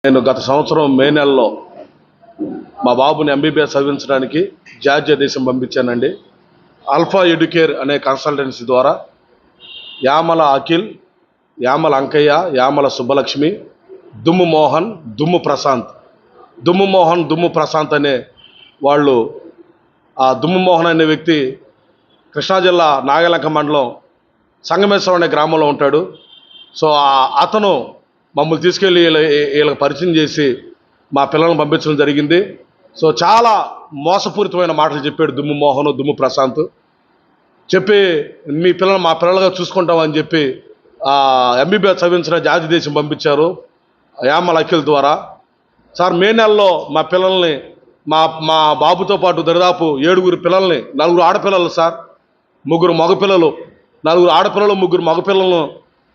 నేను గత సంవత్సరం మే నెలలో మా బాబుని ఎంబీబీఎస్ చదివించడానికి జార్జియా దేశం పంపించానండి. ఆల్ఫా ఎడ్యుకేర్ అనే కన్సల్టెన్సీ ద్వారా యామల అఖిల్, యామల అంకయ్య, యామల సుబ్బలక్ష్మి, దుమ్ము మోహన్, దుమ్ము ప్రశాంత్ అనే వాళ్ళు. ఆ దుమ్ము మోహన్ అనే వ్యక్తి కృష్ణా జిల్లా నాగలంక మండలం సంగమేశ్వరం అనే గ్రామంలో ఉంటాడు. సో అతను మమ్మల్ని తీసుకెళ్ళి వీళ్ళకి పరిచయం చేసి మా పిల్లల్ని పంపించడం జరిగింది. సో చాలా మోసపూరితమైన మాటలు చెప్పాడు దుమ్ము మోహన్, దుమ్ము ప్రశాంత్. చెప్పి మా పిల్లలుగా చూసుకుంటామని చెప్పి ఎంబీబీఎస్ చదివించిన జార్జియా దేశం పంపించారు యామల అఖిల్ ద్వారా. సార్, మే నెలలో మా పిల్లల్ని మా బాబుతో పాటు దరిదాపు 7 పిల్లల్ని, 4 ఆడపిల్లలు సార్, 3 మగపిల్లలు, 4 ఆడపిల్లలు, 3 మగపిల్లలను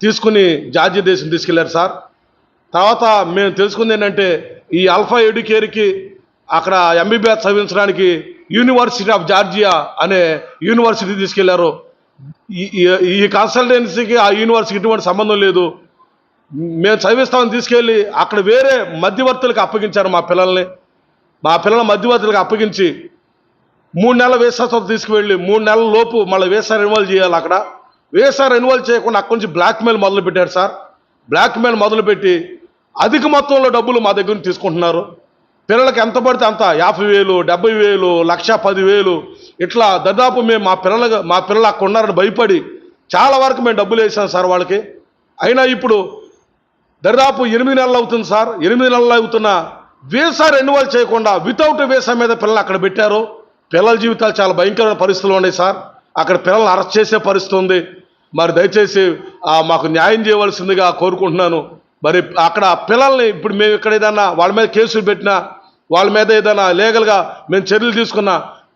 తీసుకుని జార్జియా దేశం తీసుకెళ్లారు సార్. తర్వాత మేము తెలుసుకుంది ఏంటంటే ఈ ఆల్ఫా ఎడ్యుకేర్కి అక్కడ ఎంబీబీఎస్ చదివించడానికి యూనివర్సిటీ ఆఫ్ జార్జియా అనే యూనివర్సిటీ తీసుకెళ్లారు. ఈ కన్సల్టెన్సీకి ఆ యూనివర్సిటీకి ఎటువంటి సంబంధం లేదు. మేము చదివిస్తామని తీసుకెళ్ళి అక్కడ వేరే మధ్యవర్తులకు అప్పగించారు మా పిల్లల మధ్యవర్తులకు అప్పగించి 3 నెలల వీసా తీసుకువెళ్ళి 3 నెలల లోపు మళ్ళీ వీసా రెన్యువల్ చేయాలి. అక్కడ వీసా రెన్యువల్ చేయకుండా అక్కడి నుంచి బ్లాక్మెయిల్ మొదలుపెట్టారు సార్. బ్లాక్మెయిల్ మొదలుపెట్టి అధిక మొత్తంలో డబ్బులు మా దగ్గర నుంచి తీసుకుంటున్నారు. పిల్లలకి ఎంత పడితే అంత 50,000, 70,000, 1,10,000 ఇట్లా దాదాపు మేము మా పిల్లలు అక్కడ ఉన్నారని భయపడి చాలా వరకు మేము డబ్బులు వేసాం సార్ వాళ్ళకి. అయినా ఇప్పుడు దాదాపు 8 నెలలు అవుతుంది సార్. 8 నెలలు అవుతున్న వీసా రెన్యువల్ చేయకుండా వితౌట్ వీసా మీద పిల్లలు అక్కడ పెట్టారు. పిల్లల జీవితాలు చాలా భయంకరమైన పరిస్థితులు ఉన్నాయి సార్. అక్కడ పిల్లల్ని అరెస్ట్ చేసే పరిస్థితి ఉంది. మరి దయచేసి మాకు న్యాయం చేయవలసిందిగా కోరుకుంటున్నాను. మరి అక్కడ పిల్లల్ని ఇప్పుడు మేము ఇక్కడ ఏదైనా వాళ్ళ మీద కేసులు పెట్టినా, వాళ్ళ మీద ఏదైనా లీగల్గా మేము చర్యలు తీసుకున్నా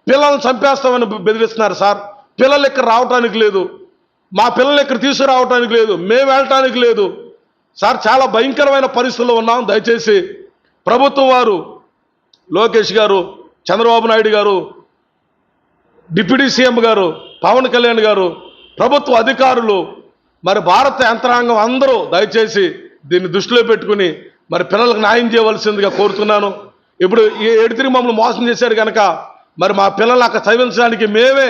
పిల్లల్ని చంపేస్తామని బెదిరిస్తున్నారు సార్. పిల్లలు ఇక్కడ రావటానికి లేదు, మా పిల్లలు ఇక్కడ తీసుకురావటానికి లేదు, మేము వెళ్ళటానికి లేదు సార్. చాలా భయంకరమైన పరిస్థితుల్లో ఉన్నాం. దయచేసి ప్రభుత్వం వారు, లోకేష్ గారు, చంద్రబాబు నాయుడు గారు, డిప్యూటీ సీఎం గారు, పవన్ కళ్యాణ్ గారు, ప్రభుత్వ అధికారులు, మరి భారత యంత్రాంగం అందరూ దయచేసి దీన్ని దృష్టిలో పెట్టుకుని మరి పిల్లలకు న్యాయం చేయవలసిందిగా కోరుతున్నాను. ఇప్పుడు ఈ ఎడితిరి మమ్మల్ని మోసం చేశారు కనుక మరి మా పిల్లల్ని అక్కడ చదివించడానికి మేమే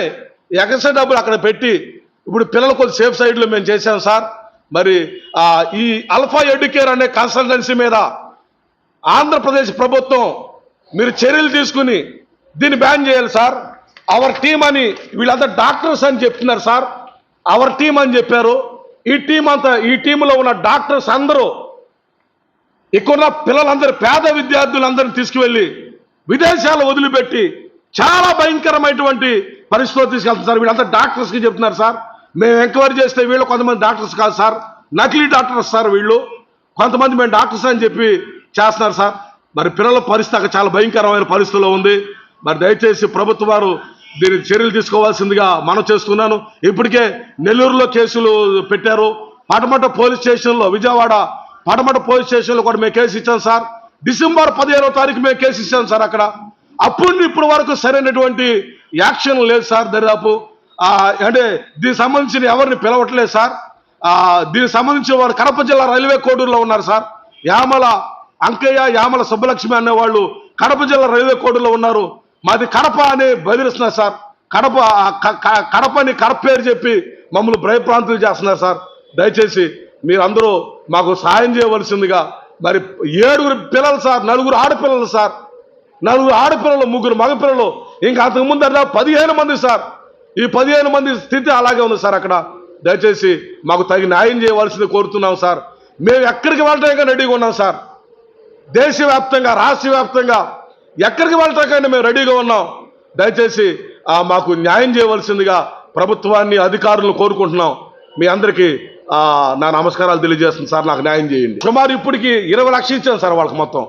ఎక్స్ట్రా డబ్బులు అక్కడ పెట్టి ఇప్పుడు పిల్లలు కొంచెం సేఫ్ సైడ్లో మేము చేశాం సార్. మరి ఈ ఆల్ఫా ఎడ్యుకేర్ అనే కన్సల్టెన్సీ మీద ఆంధ్రప్రదేశ్ ప్రభుత్వం మీరు చర్యలు తీసుకుని దీన్ని బ్యాన్ చేయాలి సార్. అవర్ టీమ్ అని వీళ్ళంతా డాక్టర్స్ అని చెప్తున్నారు సార్. అవర్ టీమ్ అని చెప్పారు. ఈ టీంలో ఉన్న డాక్టర్స్ అందరూ ఇక్కడ పిల్లలందరూ, పేద విద్యార్థులందరినీ తీసుకువెళ్ళి విదేశాలు వదిలిపెట్టి చాలా భయంకరమైనటువంటి పరిస్థితులు తీసుకెళ్తున్నారు సార్. వీళ్ళంతా డాక్టర్స్కి చెప్తున్నారు సార్. మేము ఎంక్వైరీ చేస్తే వీళ్ళు కొంతమంది డాక్టర్స్ కాదు సార్, నకిలీ డాక్టర్స్ సార్ వీళ్ళు. కొంతమంది మేము డాక్టర్స్ అని చెప్పి చేస్తున్నారు సార్. మరి పిల్లల పరిస్థితి అక్కడ చాలా భయంకరమైన పరిస్థితుల్లో ఉంది. మరి దయచేసి ప్రభుత్వం వారు దీని చర్యలు తీసుకోవాల్సిందిగా మనం చేస్తున్నాను. ఇప్పటికే నెల్లూరులో కేసులు పెట్టారు. పటమట పోలీస్ స్టేషన్లో, విజయవాడ పటమట పోలీస్ స్టేషన్లో కూడా మేము కేసు ఇచ్చాం సార్. డిసెంబర్ 15వ తారీఖు మేము కేసు ఇచ్చాం సార్. అక్కడ అప్పుడు ఇప్పుడు వరకు సరైనటువంటి యాక్షన్ లేదు సార్. దరిదాపు అంటే దీనికి సంబంధించిన ఎవరిని పిలవట్లేదు సార్. దీనికి సంబంధించిన వారు కడప జిల్లా రైల్వే కోడూరులో ఉన్నారు సార్. యామల అంకయ్య, యామల సుబ్బలక్ష్మి అనేవాళ్ళు కడప జిల్లా రైల్వే కోడూరులో ఉన్నారు. మాది కడప అని బెదిరిస్తున్నారు సార్. కడపని కడప పేరు చెప్పి మమ్మల్ని భయప్రాంతులు చేస్తున్నారు సార్. దయచేసి మీరందరూ మాకు సహాయం చేయవలసిందిగా. మరి 7 పిల్లలు సార్, 4 ఆడపిల్లలు సార్, 4 ఆడపిల్లలు, 3 మగపిల్లలు, ఇంకా అంతకుముందు అలా 15 మంది సార్. ఈ 15 మంది స్థితి అలాగే ఉంది సార్ అక్కడ. దయచేసి మాకు తగిన న్యాయం చేయవలసింది కోరుతున్నాం సార్. మేము ఎక్కడికి వెళ్ళటానికి రెడీగా ఉన్నాం సార్. దేశవ్యాప్తంగా, రాష్ట్ర వ్యాప్తంగా ఎక్కడికి వెళ్ళటానికైనా మేము రెడీగా ఉన్నాం. దయచేసి మాకు న్యాయం చేయవలసిందిగా ప్రభుత్వాన్ని, అధికారులను కోరుకుంటున్నాం. మీ అందరికీ నా నమస్కారాలు తెలియజేస్తుంది సార్. నాకు న్యాయం చేయండి. సుమారు ఇప్పటికి 20 లక్షలు ఇచ్చాను సార్ వాళ్ళకి మొత్తం.